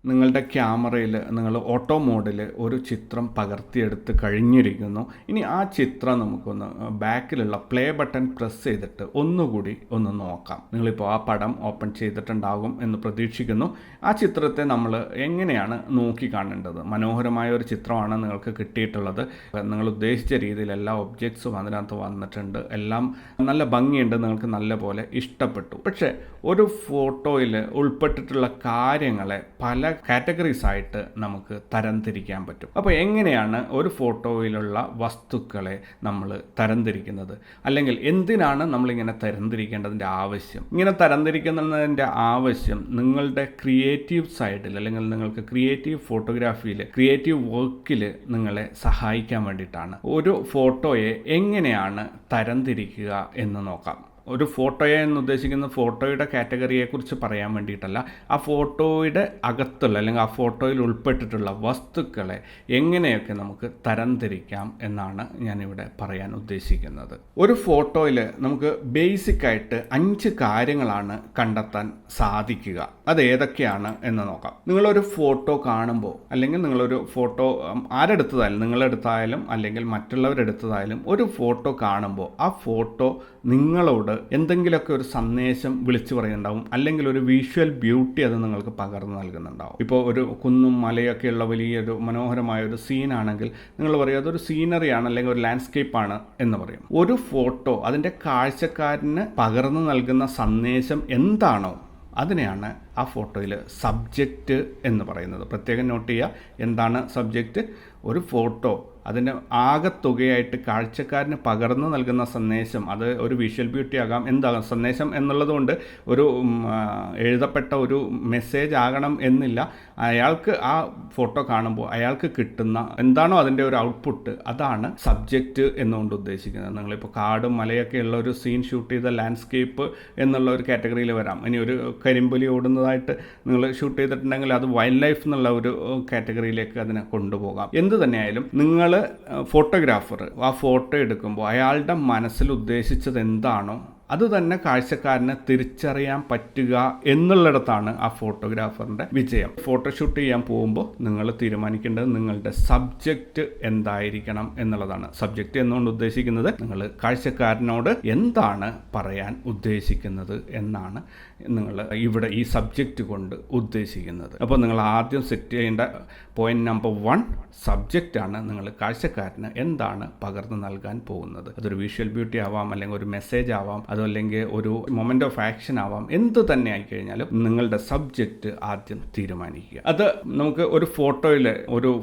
നിങ്ങളുടെ ക്യാമറയിൽ നിങ്ങൾ ഓട്ടോ മോഡിൽ ഒരു ചിത്രം പകർത്തിയെടുത്ത് കഴിഞ്ഞിരിക്കുന്നു. ഇനി ആ ചിത്രം നമുക്കൊന്ന് ബാക്കിലുള്ള പ്ലേ ബട്ടൺ പ്രസ് ചെയ്തിട്ട് ഒന്നുകൂടി ഒന്ന് നോക്കാം. നിങ്ങളിപ്പോൾ ആ പടം ഓപ്പൺ ചെയ്തിട്ടുണ്ടാകും എന്ന് പ്രതീക്ഷിക്കുന്നു. ആ ചിത്രത്തെ നമ്മൾ എങ്ങനെയാണ് നോക്കി കാണേണ്ടത്? മനോഹരമായ ഒരു ചിത്രമാണ് നിങ്ങൾക്ക് കിട്ടിയിട്ടുള്ളത്. നിങ്ങൾ ഉദ്ദേശിച്ച രീതിയിൽ എല്ലാ ഒബ്ജക്ട്സും അതിനകത്ത് വന്നിട്ടുണ്ട്. എല്ലാം നല്ല ഭംഗിയുണ്ട്, നിങ്ങൾക്ക് നല്ല പോലെ ഇഷ്ടപ്പെട്ടു. പക്ഷേ ഒരു ഫോട്ടോയിൽ ഉൾപ്പെട്ടിട്ടുള്ള കാര്യങ്ങളെ പല കാറ്റഗറീസ് ആയിട്ട് നമുക്ക് തരംതിരിക്കാൻ പറ്റും. അപ്പോൾ എങ്ങനെയാണ് ഒരു ഫോട്ടോയിലുള്ള വസ്തുക്കളെ നമ്മൾ തരംതിരിക്കുന്നത്? അല്ലെങ്കിൽ എന്തിനാണ് നമ്മളിങ്ങനെ തരംതിരിക്കേണ്ടതിൻ്റെ ആവശ്യം? ഇങ്ങനെ തരംതിരിക്കുന്നതിൻ്റെ ആവശ്യം നിങ്ങളുടെ ക്രിയേറ്റീവ് സൈഡിൽ, അല്ലെങ്കിൽ നിങ്ങൾക്ക് ക്രിയേറ്റീവ് ഫോട്ടോഗ്രാഫിയിൽ, ക്രിയേറ്റീവ് വർക്കിൽ നിങ്ങളെ സഹായിക്കാൻ വേണ്ടിയിട്ടാണ്. ഒരു ഫോട്ടോയെ എങ്ങനെയാണ് തരംതിരിക്കുക എന്ന് നോക്കാം. ഒരു ഫോട്ടോയെ എന്ന് ഉദ്ദേശിക്കുന്ന ഫോട്ടോയുടെ കാറ്റഗറിയെക്കുറിച്ച് പറയാൻ വേണ്ടിയിട്ടല്ല, ആ ഫോട്ടോയുടെ അകത്തുള്ള അല്ലെങ്കിൽ ആ ഫോട്ടോയിൽ ഉൾപ്പെട്ടിട്ടുള്ള വസ്തുക്കളെ എങ്ങനെയൊക്കെ നമുക്ക് തരംതിരിക്കാം എന്നാണ് ഞാനിവിടെ പറയാൻ ഉദ്ദേശിക്കുന്നത്. ഒരു ഫോട്ടോയിൽ നമുക്ക് ബേസിക്കായിട്ട് 5 കാര്യങ്ങളാണ് കണ്ടെത്താൻ സാധിക്കുക. അത് ഏതൊക്കെയാണ് എന്ന് നോക്കാം. നിങ്ങളൊരു ഫോട്ടോ കാണുമ്പോൾ, അല്ലെങ്കിൽ നിങ്ങളൊരു ഫോട്ടോ ആരെടുത്തതായാലും, നിങ്ങളെടുത്തായാലും അല്ലെങ്കിൽ മറ്റുള്ളവരെടുത്തതായാലും, ഒരു ഫോട്ടോ കാണുമ്പോൾ ആ ഫോട്ടോ നിങ്ങളോട് എന്തെങ്കിലുമൊക്കെ ഒരു സന്ദേശം വിളിച്ചു പറയുന്നുണ്ടാവും, അല്ലെങ്കിൽ ഒരു വിഷ്വൽ ബ്യൂട്ടി അത് നിങ്ങൾക്ക് പകർന്നു നൽകുന്നുണ്ടാവും. ഇപ്പോൾ ഒരു കുന്നും മലയൊക്കെയുള്ള വലിയൊരു മനോഹരമായ ഒരു സീനാണെങ്കിൽ നിങ്ങൾ പറയും അതൊരു സീനറിയാണ് അല്ലെങ്കിൽ ഒരു ലാൻഡ്സ്കേപ്പാണ് എന്ന് പറയും. ഒരു ഫോട്ടോ അതിൻ്റെ കാഴ്ചക്കാരന് പകർന്നു നൽകുന്ന സന്ദേശം എന്താണോ അതിനെയാണ് ആ ഫോട്ടോയിൽ സബ്ജക്റ്റ് എന്ന് പറയുന്നത്. പ്രത്യേകം നോട്ട് ചെയ്യുക, എന്താണ് സബ്ജക്റ്റ്? ഒരു ഫോട്ടോ അതിൻ്റെ ആകെത്തുകയായിട്ട് കാഴ്ചക്കാരന് പകർന്നു നൽകുന്ന സന്ദേശം, അത് ഒരു വിഷ്വൽ ബ്യൂട്ടി ആകാം, എന്താകാം. സന്ദേശം എന്നുള്ളതുകൊണ്ട് ഒരു എഴുതപ്പെട്ട ഒരു മെസ്സേജ് ആകണം എന്നില്ല. അയാൾക്ക് ആ ഫോട്ടോ കാണുമ്പോൾ അയാൾക്ക് കിട്ടുന്ന എന്താണോ അതിൻ്റെ ഒരു ഔട്ട്പുട്ട്, അതാണ് സബ്ജക്റ്റ് എന്നുകൊണ്ട് ഉദ്ദേശിക്കുന്നത്. നിങ്ങളിപ്പോൾ കാടും മലയൊക്കെ ഉള്ള ഒരു സീൻ ഷൂട്ട് ചെയ്ത ലാൻഡ്സ്കേപ്പ് എന്നുള്ള ഒരു കാറ്റഗറിയിൽ വരാം. ഇനി ഒരു കരിമ്പുലി ഓടുന്നതായിട്ട് നിങ്ങൾ ഷൂട്ട് ചെയ്തിട്ടുണ്ടെങ്കിൽ അത് വൈൽഡ് ലൈഫ് എന്നുള്ള ഒരു കാറ്റഗറിയിലേക്ക് അതിനെ കൊണ്ടുപോകാം. എന്ത് തന്നെയായാലും നിങ്ങൾ ഫോട്ടോഗ്രാഫർ ആ ഫോട്ടോ എടുക്കുമ്പോൾ അയാളുടെ മനസ്സിൽ ഉദ്ദേശിച്ചത് എന്താണോ അത് തന്നെ കാഴ്ചക്കാരനെ തിരിച്ചറിയാൻ പറ്റുക എന്നുള്ളിടത്താണ് ആ ഫോട്ടോഗ്രാഫറിൻ്റെ വിജയം. ഫോട്ടോഷൂട്ട് ചെയ്യാൻ പോകുമ്പോൾ നിങ്ങൾ തീരുമാനിക്കേണ്ടത് നിങ്ങളുടെ സബ്ജക്റ്റ് എന്തായിരിക്കണം എന്നുള്ളതാണ്. സബ്ജക്റ്റ് എന്നുകൊണ്ട് ഉദ്ദേശിക്കുന്നത് നിങ്ങൾ കാഴ്ചക്കാരനോട് എന്താണ് പറയാൻ ഉദ്ദേശിക്കുന്നത് എന്നാണ് നിങ്ങൾ ഇവിടെ ഈ സബ്ജക്റ്റ് കൊണ്ട് ഉദ്ദേശിക്കുന്നത്. അപ്പോൾ നിങ്ങൾ ആദ്യം സെറ്റ് ചെയ്യേണ്ട പോയിന്റ് നമ്പർ 1 സബ്ജക്റ്റാണ്. നിങ്ങൾ കാഴ്ചക്കാരന് എന്താണ് പകർന്നു നൽകാൻ പോകുന്നത്? അതൊരു വിഷ്വൽ ബ്യൂട്ടി ആവാം, അല്ലെങ്കിൽ ഒരു മെസ്സേജ് ആവാം, അതല്ലെങ്കിൽ ഒരു മൊമെന്റ് ഓഫ് ആക്ഷൻ ആവാം. എന്ത് തന്നെ ആയിക്കഴിഞ്ഞാലും നിങ്ങളുടെ സബ്ജക്റ്റ് ആദ്യം തീരുമാനിക്കുക. അത് നമുക്ക് ഒരു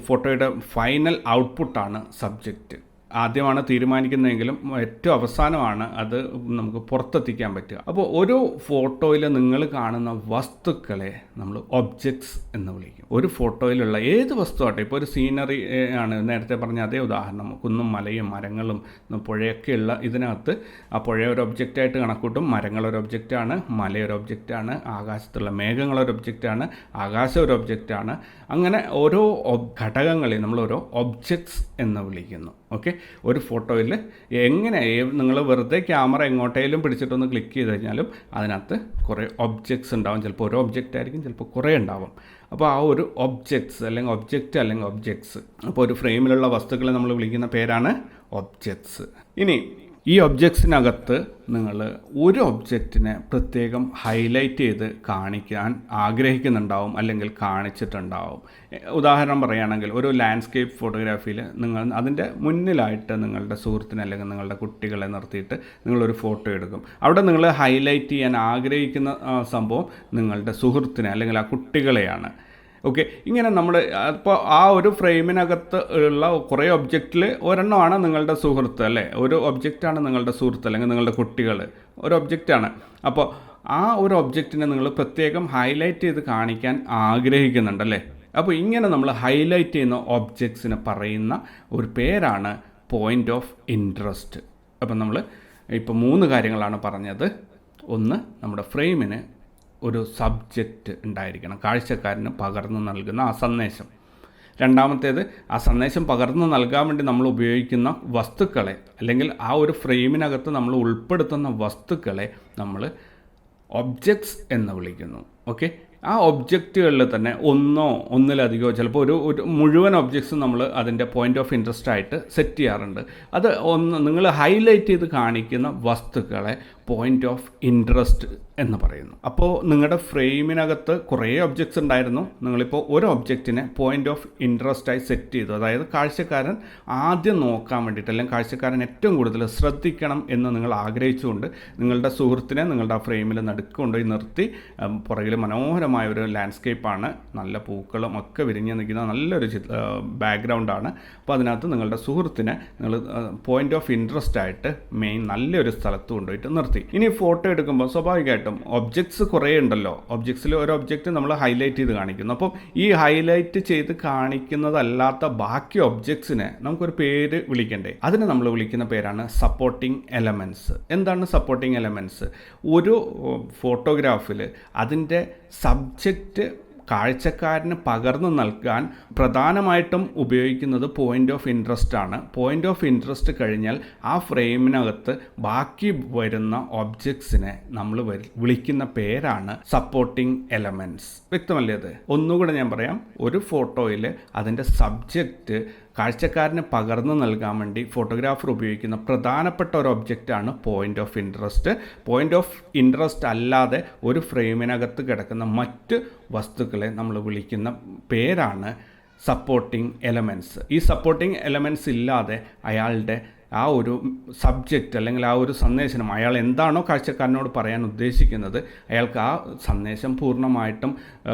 ഫോട്ടോയുടെ ഫൈനൽ ഔട്ട്പുട്ടാണ് സബ്ജക്റ്റ്. ആദ്യമാണ് തീരുമാനിക്കുന്നതെങ്കിലും ഏറ്റവും അവസാനമാണ് അത് നമുക്ക് പുറത്തെത്തിക്കാൻ പറ്റുക. അപ്പോൾ ഒരു ഫോട്ടോയിൽ നിങ്ങൾ കാണുന്ന വസ്തുക്കളെ നമ്മൾ ഒബ്ജക്ട്സ് എന്ന് വിളിക്കും. ഒരു ഫോട്ടോയിലുള്ള ഏത് വസ്തുവാട്ടെ, ഇപ്പോൾ ഒരു സീനറി ആണ്, നേരത്തെ പറഞ്ഞ അതേ ഉദാഹരണം, കുന്നും മലയും മരങ്ങളും പുഴയൊക്കെയുള്ള ഇതിനകത്ത് ആ പുഴ ഒരു ഒബ്ജക്റ്റായിട്ട് കണക്കൂട്ടും, മരങ്ങളൊരു ഒബ്ജക്റ്റാണ്, മലയൊരു ഒബ്ജക്റ്റാണ്, ആകാശത്തുള്ള മേഘങ്ങളൊരു ഒബ്ജക്റ്റാണ്, ആകാശം ഒരു ഒബ്ജക്റ്റാണ്. അങ്ങനെ ഓരോ ഘടകങ്ങളെ നമ്മൾ ഓരോ ഒബ്ജക്ട്സ് എന്ന് വിളിക്കുന്നു. ഓക്കെ, ഒരു ഫോട്ടോയിൽ എങ്ങനെ നിങ്ങൾ വെറുതെ ക്യാമറ എങ്ങോട്ടേലും പിടിച്ചിട്ടൊന്ന് ക്ലിക്ക് ചെയ്ത് കഴിഞ്ഞാലും അതിനകത്ത് കുറേ ഒബ്ജക്ട്സ് ഉണ്ടാവും. ചിലപ്പോൾ ഒരു ഒബ്ജക്റ്റ് ആയിരിക്കും, ചിലപ്പോൾ കുറേ ഉണ്ടാവും. അപ്പോൾ ആ ഒരു ഒബ്ജക്ട്സ് അല്ലെങ്കിൽ ഒബ്ജക്റ്റ് അല്ലെങ്കിൽ ഒബ്ജക്ട്സ്, അപ്പോൾ ഒരു ഫ്രെയിമിലുള്ള വസ്തുക്കളെ നമ്മൾ വിളിക്കുന്ന പേരാണ് ഒബ്ജക്ട്സ്. ഇനി ഈ ഒബ്ജക്ട്സിനകത്ത് നിങ്ങൾ ഒരു ഒബ്ജക്റ്റിനെ പ്രത്യേകം ഹൈലൈറ്റ് ചെയ്ത് കാണിക്കാൻ ആഗ്രഹിക്കുന്നുണ്ടാവും, അല്ലെങ്കിൽ കാണിച്ചിട്ടുണ്ടാവും. ഉദാഹരണം പറയുകയാണെങ്കിൽ ഒരു ലാൻഡ്സ്കേപ്പ് ഫോട്ടോഗ്രാഫിയിൽ നിങ്ങൾ അതിൻ്റെ മുന്നിലായിട്ട് നിങ്ങളുടെ സുഹൃത്തിനെ അല്ലെങ്കിൽ നിങ്ങളുടെ കുട്ടികളെ നിർത്തിയിട്ട് നിങ്ങളൊരു ഫോട്ടോ എടുക്കും. അവിടെ നിങ്ങൾ ഹൈലൈറ്റ് ചെയ്യാൻ ആഗ്രഹിക്കുന്ന സംഭവം നിങ്ങളുടെ സുഹൃത്തിനെ അല്ലെങ്കിൽ ആ കുട്ടികളെയാണ്. ഓക്കെ, ഇങ്ങനെ നമ്മൾ അപ്പോൾ ആ ഒരു ഫ്രെയിമിനകത്ത് ഉള്ള കുറേ ഒബ്ജക്റ്റിൽ ഒരെണ്ണമാണ് നിങ്ങളുടെ സുഹൃത്ത്, അല്ലേ? ഒരു ഒബ്ജക്റ്റാണ് നിങ്ങളുടെ സുഹൃത്ത് അല്ലെങ്കിൽ നിങ്ങളുടെ കുട്ടികൾ, ഒരു ഒബ്ജക്റ്റാണ്. അപ്പോൾ ആ ഒരു ഒബ്ജക്റ്റിനെ നിങ്ങൾ പ്രത്യേകം ഹൈലൈറ്റ് ചെയ്ത് കാണിക്കാൻ ആഗ്രഹിക്കുന്നുണ്ടല്ലേ? അപ്പോൾ ഇങ്ങനെ നമ്മൾ ഹൈലൈറ്റ് ചെയ്യുന്ന ഒബ്ജക്ട്സിന് പറയുന്ന ഒരു പേരാണ് പോയിൻ്റ് ഓഫ് ഇൻട്രസ്റ്റ്. അപ്പം നമ്മൾ ഇപ്പോൾ 3 കാര്യങ്ങളാണ് പറഞ്ഞത്. ഒന്ന്, നമ്മുടെ ഫ്രെയിമിന് ഒരു സബ്ജക്റ്റ് ഉണ്ടായിരിക്കണം, കാഴ്ചക്കാരന് പകർന്നു നൽകുന്ന ആ സന്ദേശം. രണ്ടാമത്തേത്, ആ സന്ദേശം പകർന്നു നൽകാൻ വേണ്ടി നമ്മൾ ഉപയോഗിക്കുന്ന വസ്തുക്കളെ, അല്ലെങ്കിൽ ആ ഒരു ഫ്രെയിമിനകത്ത് നമ്മൾ ഉൾപ്പെടുത്തുന്ന വസ്തുക്കളെ നമ്മൾ ഒബ്ജക്ട്സ് എന്ന് വിളിക്കുന്നു. ഓക്കെ, ആ ഒബ്ജക്റ്റുകളിൽ തന്നെ ഒന്നിലധികമോ ചിലപ്പോൾ ഒരു മുഴുവൻ ഒബ്ജക്ട്സും നമ്മൾ അതിൻ്റെ പോയിൻ്റ് ഓഫ് ഇൻട്രസ്റ്റ് ആയിട്ട് സെറ്റ് ചെയ്യാറുണ്ട്. അത് നിങ്ങൾ ഹൈലൈറ്റ് ചെയ്ത് കാണിക്കുന്ന വസ്തുക്കളെ പോയിൻ്റ് ഓഫ് ഇൻട്രസ്റ്റ് എന്ന് പറയുന്നു. അപ്പോൾ നിങ്ങളുടെ ഫ്രെയിമിനകത്ത് കുറേ ഒബ്ജക്ട്സ് ഉണ്ടായിരുന്നു, നിങ്ങളിപ്പോൾ ഒരു ഒബ്ജക്റ്റിനെ പോയിൻ്റ് ഓഫ് ഇൻട്രസ്റ്റായി സെറ്റ് ചെയ്തു. അതായത് കാഴ്ചക്കാരൻ ആദ്യം നോക്കാൻ വേണ്ടിയിട്ട്, അല്ലെങ്കിൽ കാഴ്ചക്കാരൻ ഏറ്റവും കൂടുതൽ ശ്രദ്ധിക്കണം എന്ന് നിങ്ങൾ ആഗ്രഹിച്ചുകൊണ്ട് നിങ്ങളുടെ സുഹൃത്തിനെ നിങ്ങളുടെ ആ ഫ്രെയിമിൽ നടുക്ക് കൊണ്ടുപോയി നിർത്തി. പുറകിൽ മനോഹരമായ ഒരു ലാൻഡ്സ്കേപ്പാണ്, നല്ല പൂക്കളും ഒക്കെ വിരിഞ്ഞ് നിൽക്കുന്ന നല്ലൊരു ബാക്ക്ഗ്രൗണ്ടാണ്. അപ്പോൾ അതിനകത്ത് നിങ്ങളുടെ സുഹൃത്തിനെ നിങ്ങൾ പോയിൻ്റ് ഓഫ് ഇൻട്രസ്റ്റ് ആയിട്ട് മെയിൻ നല്ലൊരു സ്ഥലത്ത് കൊണ്ടുപോയിട്ട് നിർത്തി. ഇനി ഫോട്ടോ എടുക്കുമ്പോൾ സ്വാഭാവികമായിട്ടും ഒബ്ജക്ട്സ് കുറേ ഉണ്ടല്ലോ, ഒബ്ജക്ട്സിൽ ഒരു ഒബ്ജക്റ്റ് നമ്മൾ ഹൈലൈറ്റ് ചെയ്ത് കാണിക്കുന്നു. അപ്പം ഈ ഹൈലൈറ്റ് ചെയ്ത് കാണിക്കുന്നതല്ലാത്ത ബാക്കി ഒബ്ജക്ട്സിനെ നമുക്കൊരു പേര് വിളിക്കണ്ടേ? അതിന് നമ്മൾ വിളിക്കുന്ന പേരാണ് സപ്പോർട്ടിംഗ് എലമെൻറ്റ്സ്. എന്താണ് സപ്പോർട്ടിംഗ് എലമെൻറ്റ്സ്? ഒരു ഫോട്ടോഗ്രാഫിൽ അതിൻ്റെ സബ്ജക്റ്റ് കാഴ്ചക്കാരന് പകർന്നു നൽകാൻ പ്രധാനമായിട്ടും ഉപയോഗിക്കുന്നത് പോയിൻ്റ് ഓഫ് ഇൻട്രസ്റ്റ് ആണ്. പോയിൻ്റ് ഓഫ് ഇൻട്രസ്റ്റ് കഴിഞ്ഞാൽ ആ ഫ്രെയിമിനകത്ത് ബാക്കി വരുന്ന ഒബ്ജക്ട്സിനെ നമ്മൾ വിളിക്കുന്ന പേരാണ് സപ്പോർട്ടിംഗ് എലമെൻറ്റ്സ്. വ്യക്തമല്ലേ? അത് ഒന്നുകൂടെ ഞാൻ പറയാം. ഒരു ഫോട്ടോയിൽ അതിൻ്റെ സബ്ജക്റ്റ് കാഴ്ചക്കാരന് പകർന്നു നൽകാൻ വേണ്ടി ഫോട്ടോഗ്രാഫർ ഉപയോഗിക്കുന്ന പ്രധാനപ്പെട്ട ഒരു ഒബ്ജക്റ്റാണ് point of interest. Point of interest അല്ലാതെ ഒരു ഫ്രെയിമിനകത്ത് കിടക്കുന്ന മറ്റ് വസ്തുക്കളെ നമ്മൾ വിളിക്കുന്ന പേരാണ് സപ്പോർട്ടിംഗ് എലമെൻറ്റ്സ്. ഈ സപ്പോർട്ടിംഗ് എലമെൻറ്റ്സ് ഇല്ലാതെ അയാളുടെ ആ ഒരു സബ്ജക്റ്റ് അല്ലെങ്കിൽ ആ ഒരു സന്ദേശം അയാൾ എന്താണോ കാഴ്ചക്കാരനോട് പറയാൻ ഉദ്ദേശിക്കുന്നത്, അയാൾക്ക് ആ സന്ദേശം പൂർണ്ണമായിട്ടും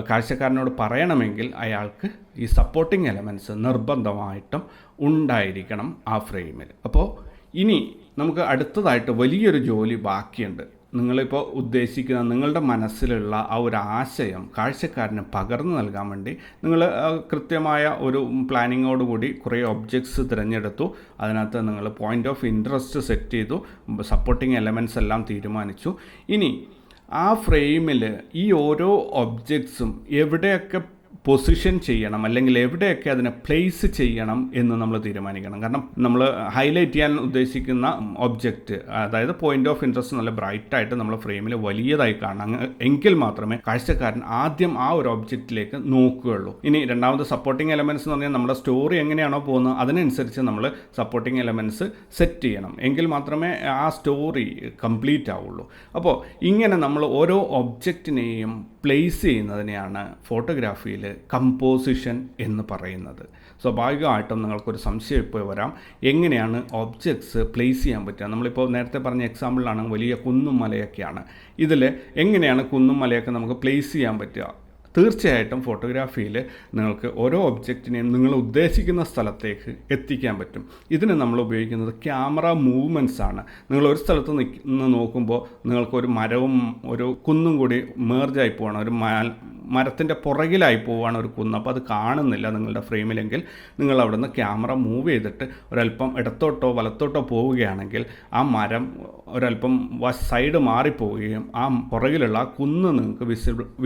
കാഴ്ചക്കാരനോട് പറയണമെങ്കിൽ അയാൾക്ക് ഈ സപ്പോർട്ടിംഗ് എലമെൻറ്റ്സ് നിർബന്ധമായിട്ടും ഉണ്ടായിരിക്കണം ആ ഫ്രെയിമിൽ. അപ്പോൾ ഇനി നമുക്ക് അടുത്തതായിട്ട് വലിയൊരു ജോലി ബാക്കിയുണ്ട്. നിങ്ങളിപ്പോൾ ഉദ്ദേശിക്കുന്ന നിങ്ങളുടെ മനസ്സിലുള്ള ആ ഒരു ആശയം കാഴ്ചക്കാരന് പകർന്നു നൽകാൻ വേണ്ടി നിങ്ങൾ കൃത്യമായ ഒരു പ്ലാനിങ്ങോടുകൂടി കുറേ ഒബ്ജക്ട്സ് തിരഞ്ഞെടുത്തു. അതിനകത്ത് നിങ്ങൾ പോയിൻ്റ് ഓഫ് ഇൻട്രസ്റ്റ് സെറ്റ് ചെയ്തു, സപ്പോർട്ടിംഗ് എലമെൻറ്റ്സ് എല്ലാം തീരുമാനിച്ചു. ഇനി ആ ഫ്രെയിമിൽ ഈ ഓരോ ഒബ്ജക്ട്സും എവിടെയൊക്കെ പൊസിഷൻ ചെയ്യണം അല്ലെങ്കിൽ എവിടെയൊക്കെ അതിനെ പ്ലേസ് ചെയ്യണം എന്ന് നമ്മൾ തീരുമാനിക്കണം. കാരണം നമ്മൾ ഹൈലൈറ്റ് ചെയ്യാൻ ഉദ്ദേശിക്കുന്ന ഒബ്ജക്റ്റ്, അതായത് പോയിൻ്റ് ഓഫ് ഇൻട്രസ്റ്റ് നല്ല ബ്രൈറ്റായിട്ട് നമ്മൾ ഫ്രെയിമിൽ വലിയതായി കാണണം, എങ്കിൽ മാത്രമേ കാഴ്ചക്കാരൻ ആദ്യം ആ ഒരു ഒബ്ജക്റ്റിലേക്ക് നോക്കുകയുള്ളൂ. ഇനി രണ്ടാമത് സപ്പോർട്ടിംഗ് എലമെൻറ്റ്സ് എന്ന് പറഞ്ഞാൽ നമ്മുടെ സ്റ്റോറി എങ്ങനെയാണോ പോകുന്നത് അതിനനുസരിച്ച് നമ്മൾ സപ്പോർട്ടിംഗ് എലമെൻറ്റ്സ് സെറ്റ് ചെയ്യണം, എങ്കിൽ മാത്രമേ ആ സ്റ്റോറി കംപ്ലീറ്റ് ആവുള്ളൂ. അപ്പോൾ ഇങ്ങനെ നമ്മൾ ഓരോ ഒബ്ജക്റ്റിനെയും പ്ലേസ് ചെയ്യുന്നതിനെയാണ് ഫോട്ടോഗ്രാഫിയിൽ കമ്പോസിഷൻ എന്ന് പറയുന്നത്. സ്വാഭാവികമായിട്ടും നിങ്ങൾക്കൊരു സംശയം ഇപ്പോൾ വരാം, എങ്ങനെയാണ് ഒബ്ജക്ട്സ് പ്ലേസ് ചെയ്യാൻ പറ്റുക? നമ്മളിപ്പോൾ നേരത്തെ പറഞ്ഞ എക്സാമ്പിളിലാണ് വലിയ കുന്നും മലയൊക്കെയാണ്. ഇതിൽ എങ്ങനെയാണ് കുന്നും മലയൊക്കെ നമുക്ക് പ്ലേസ് ചെയ്യാൻ പറ്റുക? തീർച്ചയായിട്ടും ഫോട്ടോഗ്രാഫിയിൽ നിങ്ങൾക്ക് ഓരോ ഒബ്ജക്റ്റിനെയും നിങ്ങൾ ഉദ്ദേശിക്കുന്ന സ്ഥലത്തേക്ക് എത്തിക്കാൻ പറ്റും. ഇതിന് നമ്മൾ ഉപയോഗിക്കുന്നത് ക്യാമറ മൂവ്മെൻറ്റ്സ് ആണ്. നിങ്ങൾ ഒരു സ്ഥലത്ത് നിന്ന് നോക്കുമ്പോൾ നിങ്ങൾക്കൊരു മരവും ഒരു കുന്നും കൂടി മേർജായി പോവാണ്, ഒരു മരത്തിൻ്റെ പുറകിലായി പോവുകയാണ് ഒരു കുന്ന്. അപ്പോൾ അത് കാണുന്നില്ല നിങ്ങളുടെ ഫ്രെയിമിലെങ്കിൽ നിങ്ങൾ അവിടെ നിന്ന് ക്യാമറ മൂവ് ചെയ്തിട്ട് ഒരല്പം ഇടത്തോട്ടോ വലത്തോട്ടോ പോവുകയാണെങ്കിൽ ആ മരം ഒരല്പം സൈഡ് മാറിപ്പോവുകയും ആ പുറകിലുള്ള ആ കുന്ന് നിങ്ങൾക്ക്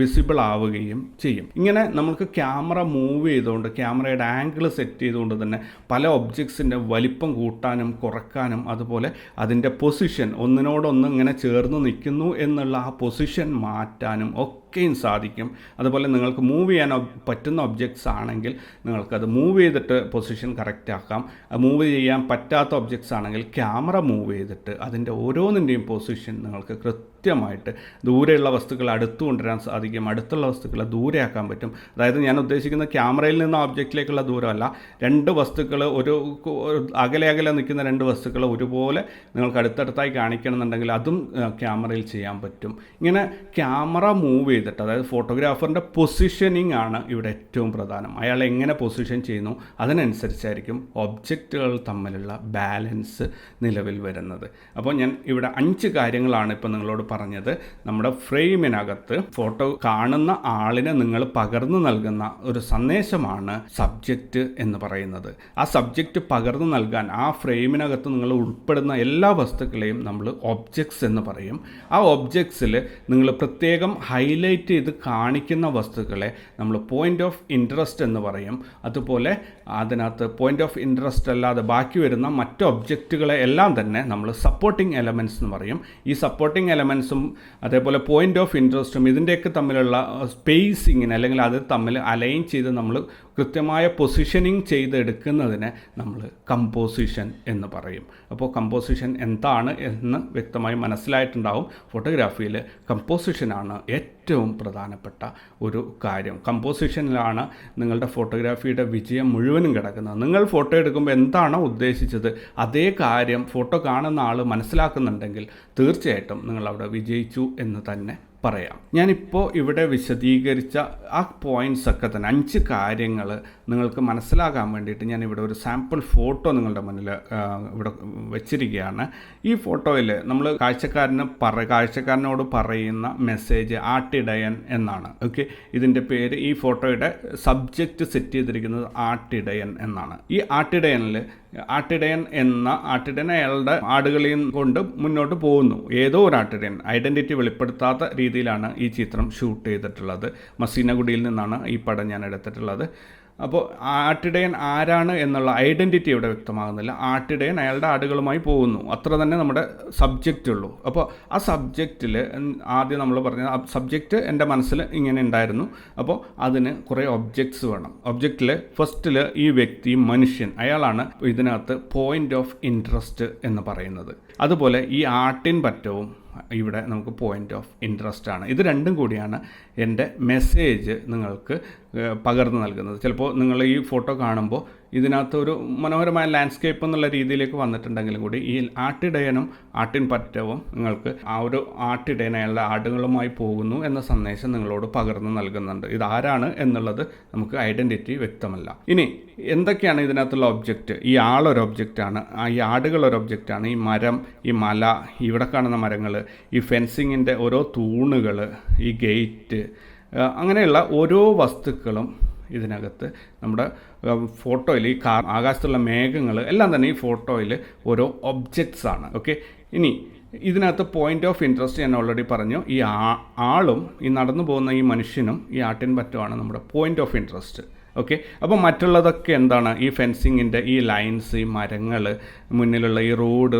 വിസിബിൾ ആവുകയും ചെയ്യും. ഇങ്ങനെ നമുക്ക് ക്യാമറ മൂവ് ചെയ്തുകൊണ്ട് ക്യാമറയുടെ ആംഗിൾ സെറ്റ് ചെയ്തുകൊണ്ട് തന്നെ പല ഒബ്ജക്ട്സിൻ്റെ വലിപ്പം കൂട്ടാനും കുറക്കാനും അതുപോലെ അതിൻ്റെ പൊസിഷൻ ഒന്നിനോടൊന്ന് ഇങ്ങനെ ചേർന്ന് നിൽക്കുന്നു എന്നുള്ള ആ പൊസിഷൻ മാറ്റാനും ഒക്കെയും സാധിക്കും. അതുപോലെ നിങ്ങൾക്ക് മൂവ് ചെയ്യാൻ പറ്റുന്ന ഒബ്ജക്ട്സ് ആണെങ്കിൽ നിങ്ങൾക്കത് മൂവ് ചെയ്തിട്ട് പൊസിഷൻ കറക്റ്റ് ആക്കാം. മൂവ് ചെയ്യാൻ പറ്റാത്ത ഒബ്ജക്ട്സ് ആണെങ്കിൽ ക്യാമറ മൂവ് ചെയ്തിട്ട് അതിൻ്റെ ഓരോന്നിൻ്റെയും പൊസിഷൻ നിങ്ങൾക്ക് കൃത്യമായിട്ട് ദൂരെയുള്ള വസ്തുക്കൾ അടുത്ത് കൊണ്ടുവരാൻ സാധിക്കും, അടുത്തുള്ള വസ്തുക്കളെ ദൂരെയാക്കാൻ പറ്റും. അതായത് ഞാൻ ഉദ്ദേശിക്കുന്ന ക്യാമറയിൽ നിന്ന് ഒബ്ജക്റ്റിലേക്കുള്ള ദൂരമല്ല, രണ്ട് വസ്തുക്കൾ ഒരു അകലെ നിൽക്കുന്ന രണ്ട് വസ്തുക്കൾ ഒരുപോലെ നിങ്ങൾക്ക് അടുത്തടുത്തായി കാണിക്കണമെന്നുണ്ടെങ്കിൽ അതും ക്യാമറയിൽ ചെയ്യാൻ പറ്റും. ഇങ്ങനെ ക്യാമറ മൂവ് ചെയ്തിട്ട്, അതായത് ഫോട്ടോഗ്രാഫറിൻ്റെ പൊസിഷനിങ് ആണ് ഇവിടെ ഏറ്റവും പ്രധാനം. അയാൾ എങ്ങനെ പൊസിഷൻ ചെയ്യുന്നു അതിനനുസരിച്ചായിരിക്കും ഒബ്ജക്റ്റുകൾ തമ്മിലുള്ള ബാലൻസ് നിലവിൽ വരുന്നത്. അപ്പോൾ ഞാൻ ഇവിടെ 5 കാര്യങ്ങളാണ് ഇപ്പോൾ നിങ്ങളോട് പറഞ്ഞത്. നമ്മുടെ ഫ്രെയിമിനകത്ത് ഫോട്ടോ കാണുന്ന ആളിനെ നിങ്ങൾ പകർന്നു നൽകുന്ന ഒരു സന്ദേശമാണ് സബ്ജക്റ്റ് എന്ന് പറയുന്നത്. ആ സബ്ജക്റ്റ് പകർന്നു നൽകാൻ ആ ഫ്രെയിമിനകത്ത് നിങ്ങൾ ഉൾപ്പെടുന്ന എല്ലാ വസ്തുക്കളെയും നമ്മൾ ഒബ്ജക്ട്സ് എന്ന് പറയും. ആ ഒബ്ജക്ട്സിൽ നിങ്ങൾ പ്രത്യേകം ഹൈലൈറ്റ് ഹൈലൈറ്റ് ചെയ്ത് കാണിക്കുന്ന വസ്തുക്കളെ നമ്മൾ പോയിൻ്റ് ഓഫ് ഇൻട്രസ്റ്റ് എന്ന് പറയും. അതുപോലെ അതിനകത്ത് പോയിൻ്റ് ഓഫ് ഇൻട്രസ്റ്റ് അല്ലാതെ ബാക്കി വരുന്ന മറ്റ് ഒബ്ജക്റ്റുകളെ എല്ലാം തന്നെ നമ്മൾ സപ്പോർട്ടിംഗ് എലമെൻറ്റ്സ് എന്ന് പറയും. ഈ സപ്പോർട്ടിംഗ് എലമെൻറ്റ്സും അതേപോലെ പോയിൻ്റ് ഓഫ് ഇൻട്രസ്റ്റും ഇതിൻ്റെയൊക്കെ തമ്മിലുള്ള സ്പേസിങ്ങിന് അല്ലെങ്കിൽ അത് തമ്മിൽ അലൈൻ ചെയ്ത് നമ്മൾ കൃത്യമായ പൊസിഷനിങ് ചെയ്തെടുക്കുന്നതിനെ നമ്മൾ കമ്പോസിഷൻ എന്ന് പറയും. അപ്പോൾ കമ്പോസിഷൻ എന്താണ് എന്ന് വ്യക്തമായി മനസ്സിലായിട്ടുണ്ടാവും. ഫോട്ടോഗ്രാഫിയിൽ കമ്പോസിഷനാണ് ഏറ്റവും പ്രധാനപ്പെട്ട ഒരു കാര്യം. കമ്പോസിഷനിലാണ് നിങ്ങളുടെ ഫോട്ടോഗ്രാഫിയുടെ വിജയം മുഴുവനും കിടക്കുന്നത്. നിങ്ങൾ ഫോട്ടോ എടുക്കുമ്പോൾ എന്താണോ ഉദ്ദേശിച്ചത് അതേ കാര്യം ഫോട്ടോ കാണുന്ന ആൾ മനസ്സിലാക്കുന്നുണ്ടെങ്കിൽ തീർച്ചയായിട്ടും നിങ്ങളവിടെ വിജയിച്ചു എന്ന് തന്നെ പറയാം. ഞാനിപ്പോൾ ഇവിടെ വിശദീകരിച്ച ആ പോയിൻറ്റ്സ് ഒക്കെ തന്നെ 5 കാര്യങ്ങൾ നിങ്ങൾക്ക് മനസ്സിലാകാൻ വേണ്ടിയിട്ട് ഞാനിവിടെ ഒരു സാമ്പിൾ ഫോട്ടോ നിങ്ങളുടെ മുന്നിൽ ഇവിടെ വെച്ചിരിക്കുകയാണ്. ഈ ഫോട്ടോയിൽ നമ്മൾ കാഴ്ചക്കാരനോട് പറയുന്ന മെസ്സേജ് ആട്ടിടയൻ എന്നാണ്. ഓക്കെ, ഇതിൻ്റെ പേര്, ഈ ഫോട്ടോയുടെ സബ്ജക്റ്റ് സെറ്റ് ചെയ്തിരിക്കുന്നത് ആട്ടിടയൻ എന്നാണ്. ഈ ആട്ടിടയൻ അയാളുടെ ആടുകളെയും കൊണ്ട് മുന്നോട്ട് പോകുന്നു. ഏതോ ഒരു ആട്ടിടയൻ, ഐഡൻറ്റിറ്റി വെളിപ്പെടുത്താത്ത രീതിയിലാണ് ഈ ചിത്രം ഷൂട്ട് ചെയ്തിട്ടുള്ളത്. മസീനഗുഡിയിൽ നിന്നാണ് ഈ പടം ഞാൻ എടുത്തിട്ടുള്ളത്. അപ്പോൾ ആട്ടിടയൻ ആരാണ് എന്നുള്ള ഐഡൻറ്റിറ്റി ഇവിടെ വ്യക്തമാകുന്നില്ല. ആട്ടിടയൻ അയാളുടെ ആടുകളുമായി പോകുന്നു, അത്ര തന്നെ നമ്മുടെ സബ്ജക്റ്റ് ഉള്ളൂ. അപ്പോൾ ആ സബ്ജക്റ്റിൽ ആദ്യം നമ്മൾ പറഞ്ഞ സബ്ജക്റ്റ് എൻ്റെ മനസ്സിൽ ഇങ്ങനെ ഉണ്ടായിരുന്നു. അപ്പോൾ അതിന് കുറേ ഒബ്ജക്ട്സ് വേണം. ഒബ്ജക്റ്റിൽ ഫസ്റ്റിൽ ഈ വ്യക്തി, മനുഷ്യൻ, അയാളാണ് ഇതിനകത്ത് പോയിൻ്റ് ഓഫ് ഇൻട്രസ്റ്റ് എന്ന് പറയുന്നത്. അതുപോലെ ഈ ആട്ടിൻ പറ്റവും ഇവിടെ നമുക്ക് പോയിൻ്റ് ഓഫ് ഇൻട്രസ്റ്റ് ആണ്. ഇത് രണ്ടും കൂടിയാണ് എൻ്റെ മെസ്സേജ് നിങ്ങൾക്ക് പകർന്നു നൽകുന്നത്. ചിലപ്പോൾ നിങ്ങൾ ഈ ഫോട്ടോ കാണുമ്പോൾ ഇതിനകത്ത് ഒരു മനോഹരമായ ലാൻഡ്സ്കേപ്പ് എന്നുള്ള രീതിയിലേക്ക് വന്നിട്ടുണ്ടെങ്കിലും കൂടി ഈ ആട്ടിടയനും ആട്ടിൻ പറ്റവും നിങ്ങൾക്ക് ആ ഒരു ആട്ടിടയൻ അയാളുടെ ആടുകളുമായി പോകുന്നു എന്ന സന്ദേശം നിങ്ങളോട് പകർന്നു നൽകുന്നുണ്ട്. ഇതാരാണ് എന്നുള്ളത് നമുക്ക് ഐഡൻറ്റിറ്റി വ്യക്തമല്ല. ഇനി എന്തൊക്കെയാണ് ഇതിനകത്തുള്ള ഒബ്ജക്റ്റ്? ഈ ആളൊരു ഒബ്ജക്റ്റാണ്, ഈ ആടുകളൊരു ഒബ്ജക്റ്റാണ്, ഈ മരം, ഈ മല, ഇവിടെ കാണുന്ന മരങ്ങൾ, ഈ ഫെൻസിങ്ങിൻ്റെ ഓരോ തൂണുകൾ, ഈ ഗേറ്റ്, അങ്ങനെയുള്ള ഓരോ വസ്തുക്കളും ഇതിനകത്ത് നമ്മുടെ ഫോട്ടോയിൽ, ഈ ആകാശത്തുള്ള മേഘങ്ങൾ എല്ലാം തന്നെ ഈ ഫോട്ടോയിൽ ഓരോ ഒബ്ജക്ട്സ് ആണ്. ഓക്കെ, ഇനി ഇതിനകത്ത് പോയിൻ്റ് ഓഫ് ഇൻട്രസ്റ്റ് ഞാൻ ഓൾറെഡി പറഞ്ഞു. ഈ ആളും ഈ നടന്നു പോകുന്ന ഈ മനുഷ്യനും ഈ ആട്ടിൻ പറ്റുമാണ് നമ്മുടെ പോയിൻ്റ് ഓഫ് ഇൻട്രസ്റ്റ്. ഓക്കെ, അപ്പോൾ മറ്റുള്ളതൊക്കെ എന്താണ്? ഈ ഫെൻസിങ്ങിൻ്റെ ഈ ലൈൻസ്, ഈ മരങ്ങൾ, മുന്നിലുള്ള ഈ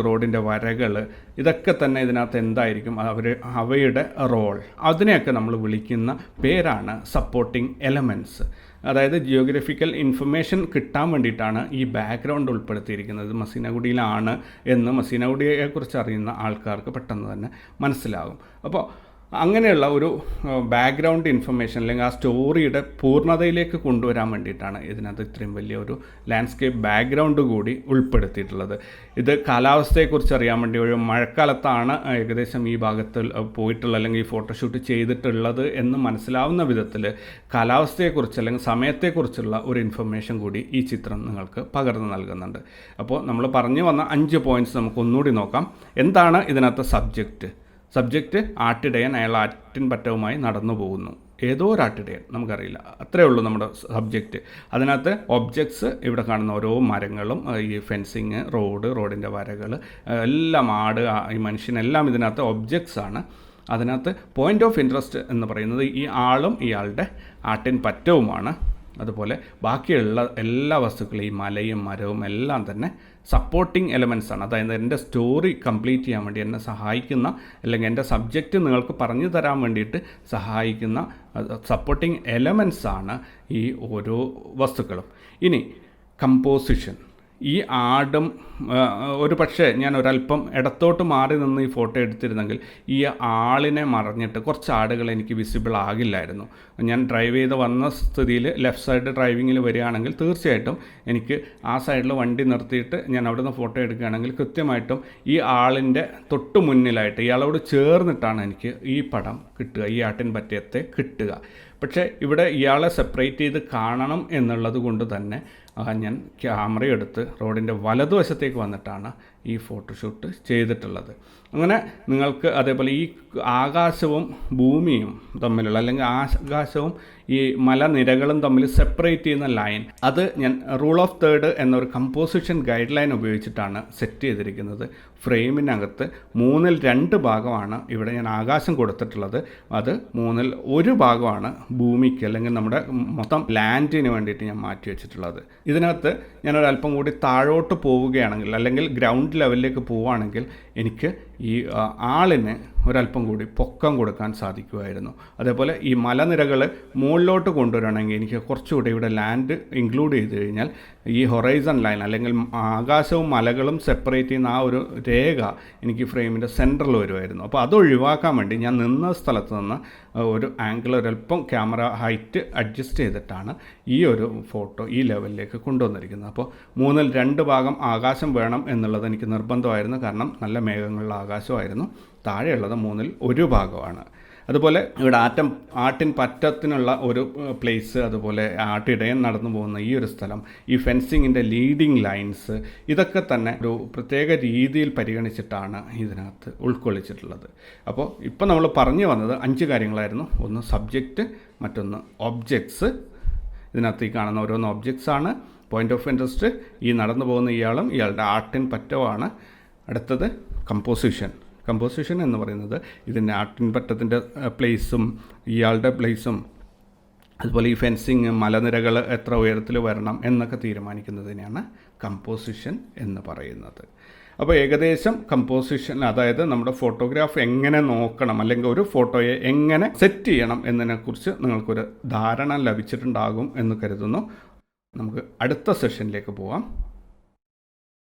റോഡിൻ്റെ വരകൾ, ഇതൊക്കെ തന്നെ ഇതിനകത്ത് എന്തായിരിക്കും അവയുടെ റോൾ. അതിനെയൊക്കെ നമ്മൾ വിളിക്കുന്ന പേരാണ് സപ്പോർട്ടിംഗ് എലമെൻറ്റ്സ്. അതായത് ജിയോഗ്രഫിക്കൽ ഇൻഫർമേഷൻ കിട്ടാൻ വേണ്ടിയിട്ടാണ് ഈ ബാക്ക്ഗ്രൗണ്ട് ഉൾപ്പെടുത്തിയിരിക്കുന്നത്. മസീനഗുഡിയിലാണ് എന്ന് മസീനഗുഡിയെക്കുറിച്ച് അറിയുന്ന ആൾക്കാർക്ക് പെട്ടെന്ന് തന്നെ മനസ്സിലാകും. അപ്പോൾ അങ്ങനെയുള്ള ഒരു ബാക്ക്ഗ്രൗണ്ട് ഇൻഫർമേഷൻ അല്ലെങ്കിൽ ആ സ്റ്റോറിയുടെ പൂർണ്ണതയിലേക്ക് കൊണ്ടുവരാൻ വേണ്ടിയിട്ടാണ് ഇതിനകത്ത് ഇത്രയും വലിയ ഒരു ലാൻഡ്സ്കേപ്പ് ബാക്ക്ഗ്രൗണ്ട് കൂടി ഉൾപ്പെടുത്തിയിട്ടുള്ളത്. ഇത് കാലാവസ്ഥയെക്കുറിച്ച് അറിയാൻ വേണ്ടി ഒരു മഴക്കാലത്താണ് ഏകദേശം ഈ ഭാഗത്ത് പോയിട്ടുള്ളത് അല്ലെങ്കിൽ ഈ ഫോട്ടോഷൂട്ട് ചെയ്തിട്ടുള്ളത് എന്ന് മനസ്സിലാവുന്ന വിധത്തിൽ കാലാവസ്ഥയെക്കുറിച്ച് അല്ലെങ്കിൽ സമയത്തെക്കുറിച്ചുള്ള ഒരു ഇൻഫർമേഷൻ കൂടി ഈ ചിത്രം നിങ്ങൾക്ക് പകർന്നു നൽകുന്നുണ്ട്. അപ്പോൾ നമ്മൾ പറഞ്ഞു വന്ന 5 പോയിൻറ്റ്സ് നമുക്ക് ഒന്നുകൂടി നോക്കാം. എന്താണ് ഇതിനകത്ത് സബ്ജക്റ്റ് ആട്ടിടയൻ, അയാൾ ആട്ടിൻ പറ്റവുമായി നടന്നു പോകുന്നു. ഏതോ ഒരു ആട്ടിടയൻ, നമുക്കറിയില്ല, അത്രയേ ഉള്ളൂ നമ്മുടെ സബ്ജക്റ്റ്. അതിനകത്ത് ഒബ്ജക്ട്സ്, ഇവിടെ കാണുന്ന ഓരോ മരങ്ങളും, ഈ ഫെൻസിങ്, റോഡിൻ്റെ വരകൾ, എല്ലാം ഈ മനുഷ്യനെല്ലാം ഇതിനകത്ത് ഒബ്ജക്ട്സ് ആണ്. അതിനകത്ത് പോയിൻ്റ് ഓഫ് ഇൻട്രസ്റ്റ് എന്ന് പറയുന്നത് ഈ ആളും ഇയാളുടെ ആട്ടിൻ പറ്റവുമാണ്. അതുപോലെ ബാക്കിയുള്ള എല്ലാ വസ്തുക്കളും, ഈ മലയും മരവും എല്ലാം തന്നെ സപ്പോർട്ടിംഗ് എലമെൻറ്റ്സ് ആണ്. അതായത് എൻ്റെ സ്റ്റോറി കംപ്ലീറ്റ് ചെയ്യാൻ വേണ്ടി എന്നെ സഹായിക്കുന്ന, അല്ലെങ്കിൽ എൻ്റെ സബ്ജക്റ്റ് നിങ്ങൾക്ക് പറഞ്ഞു തരാൻ വേണ്ടിയിട്ട് സഹായിക്കുന്ന സപ്പോർട്ടിംഗ് എലമെൻറ്റ്സ് ആണ് ഈ ഓരോ വസ്തുക്കളും. ഇനി കമ്പോസിഷൻ. ഈ ആടും ഒരു പക്ഷേ ഞാൻ ഒരല്പം ഇടത്തോട്ട് മാറി നിന്ന് ഈ ഫോട്ടോ എടുത്തിരുന്നെങ്കിൽ ഈ ആളിനെ മറഞ്ഞിട്ട് കുറച്ച് ആടുകൾ എനിക്ക് വിസിബിൾ ആകില്ലായിരുന്നു. ഞാൻ ഡ്രൈവ് ചെയ്ത് വന്ന സ്ഥിതിയിൽ ലെഫ്റ്റ് സൈഡ് ഡ്രൈവിങ്ങിൽ വരികയാണെങ്കിൽ തീർച്ചയായിട്ടും എനിക്ക് ആ സൈഡിൽ വണ്ടി നിർത്തിയിട്ട് ഞാൻ അവിടെ നിന്ന് ഫോട്ടോ എടുക്കുകയാണെങ്കിൽ കൃത്യമായിട്ടും ഈ ആളിൻ്റെ തൊട്ട് മുന്നിലായിട്ട് ഇയാളോട് ചേർന്നിട്ടാണ് എനിക്ക് ഈ പടം കിട്ടുക, ഈ ആട്ടിൻ പറ്റയത്തെ കിട്ടുക. പക്ഷേ ഇവിടെ ഇയാളെ സെപ്പറേറ്റ് ചെയ്ത് കാണണം എന്നുള്ളത് കൊണ്ട് തന്നെ ഞാൻ ക്യാമറ എടുത്ത് റോഡിൻ്റെ വലതുവശത്തേക്ക് വന്നിട്ടാണ് ഈ ഫോട്ടോഷൂട്ട് ചെയ്തിട്ടുള്ളത്. അങ്ങനെ നിങ്ങൾക്ക് അതേപോലെ ഈ ആകാശവും ഭൂമിയും തമ്മിലുള്ള, അല്ലെങ്കിൽ ആകാശവും ഈ മലനിരകളും തമ്മിൽ സെപ്പറേറ്റ് ചെയ്യുന്ന ലൈൻ, അത് ഞാൻ റൂൾ ഓഫ് തേർഡ് എന്നൊരു കമ്പോസിഷൻ ഗൈഡ് ലൈൻ ഉപയോഗിച്ചിട്ടാണ് സെറ്റ് ചെയ്തിരിക്കുന്നത്. ഫ്രെയിമിനകത്ത് 2/3 ഭാഗമാണ് ഇവിടെ ഞാൻ ആകാശം കൊടുത്തിട്ടുള്ളത്. അത് 1/3 ഭാഗമാണ് ഭൂമിക്ക്, അല്ലെങ്കിൽ നമ്മുടെ മൊത്തം ലാൻഡിന് വേണ്ടിയിട്ട് ഞാൻ മാറ്റി വെച്ചിട്ടുള്ളത്. ഇതിനകത്ത് ഞാനൊരല്പം കൂടി താഴോട്ട് പോവുകയാണെങ്കിൽ, അല്ലെങ്കിൽ ഗ്രൗണ്ട് ലെവലിലേക്ക് പോവുകയാണെങ്കിൽ എനിക്ക് ഈ ആളിന് ഒരല്പം കൂടി പൊക്കം കൊടുക്കാൻ സാധിക്കുമായിരുന്നു. അതേപോലെ ഈ മലനിരകൾ മുകളിലോട്ട് കൊണ്ടുവരണമെങ്കിൽ എനിക്ക് കുറച്ചുകൂടി ഇവിടെ ലാൻഡ് ഇൻക്ലൂഡ് ചെയ്ത് കഴിഞ്ഞാൽ ഈ ഹൊറൈസൺ ലൈൻ, അല്ലെങ്കിൽ ആകാശവും മലകളും സെപ്പറേറ്റ് ചെയ്യുന്ന ആ ഒരു രേഖ എനിക്ക് ഫ്രെയിമിൻ്റെ സെൻറ്ററിൽ വരുമായിരുന്നു. അപ്പോൾ അത് ഒഴിവാക്കാൻ വേണ്ടി ഞാൻ നിന്ന സ്ഥലത്ത് നിന്ന് ഒരു ആംഗിൾ ഒരല്പം ക്യാമറ ഹൈറ്റ് അഡ്ജസ്റ്റ് ചെയ്തിട്ടാണ് ഈ ഒരു ഫോട്ടോ ഈ ലെവലിലേക്ക് കൊണ്ടുവന്നിരിക്കുന്നത്. അപ്പോൾ 2/3 ഭാഗം ആകാശം വേണം എന്നുള്ളത് എനിക്ക് നിർബന്ധമായിരുന്നു. കാരണം നല്ല മേഘങ്ങളുള്ള ആകാശമായിരുന്നു. താഴെയുള്ളത് 1/3 ഭാഗമാണ്. അതുപോലെ ഇവിടെ ആട്ടിൻ പറ്റത്തിനുള്ള ഒരു പ്ലേസ്, അതുപോലെ ആട്ടിടയൻ നടന്നു പോകുന്ന ഈ ഒരു സ്ഥലം, ഈ ഫെൻസിങ്ങിൻ്റെ ലീഡിങ് ലൈൻസ്, ഇതൊക്കെ തന്നെ ഒരു പ്രത്യേക രീതിയിൽ പരിഗണിച്ചിട്ടാണ് ഇതിനകത്ത് ഉൾക്കൊള്ളിച്ചിട്ടുള്ളത്. അപ്പോൾ ഇപ്പോൾ നമ്മൾ പറഞ്ഞു വന്നത് 5 കാര്യങ്ങളായിരുന്നു. ഒന്ന് സബ്ജക്റ്റ്, മറ്റൊന്ന് ഒബ്ജക്ട്സ്, ഇതിനകത്ത് ഈ കാണുന്ന ഓരോന്ന് ഒബ്ജക്ട്സാണ്. പോയിൻ്റ് ഓഫ് ഇൻട്രസ്റ്റ് ഈ നടന്നു പോകുന്ന ഇയാളും ഇയാളുടെ ആട്ടിൻ പറ്റവുമാണ്. അടുത്തത് കമ്പോസിഷൻ എന്ന് പറയുന്നത് ഇതിൻ്റെ ആട്ടിൻ പറ്റത്തിൻ്റെ പ്ലേസും ഇയാളുടെ പ്ലേസും, അതുപോലെ ഈ ഫെൻസിങ്, മലനിരകൾ എത്ര ഉയരത്തിൽ വരണം എന്നൊക്കെ തീരുമാനിക്കുന്നതിനെയാണ് കമ്പോസിഷൻ എന്ന് പറയുന്നത്. അപ്പോൾ ഏകദേശം കമ്പോസിഷൻ, അതായത് നമ്മുടെ ഫോട്ടോഗ്രാഫ് എങ്ങനെ നോക്കണം, അല്ലെങ്കിൽ ഒരു ഫോട്ടോയെ എങ്ങനെ സെറ്റ് ചെയ്യണം എന്നതിനെക്കുറിച്ച് നിങ്ങൾക്കൊരു ധാരണ ലഭിച്ചിട്ടുണ്ടാകും എന്ന് കരുതുന്നു. നമുക്ക് അടുത്ത സെഷനിലേക്ക് പോകാം.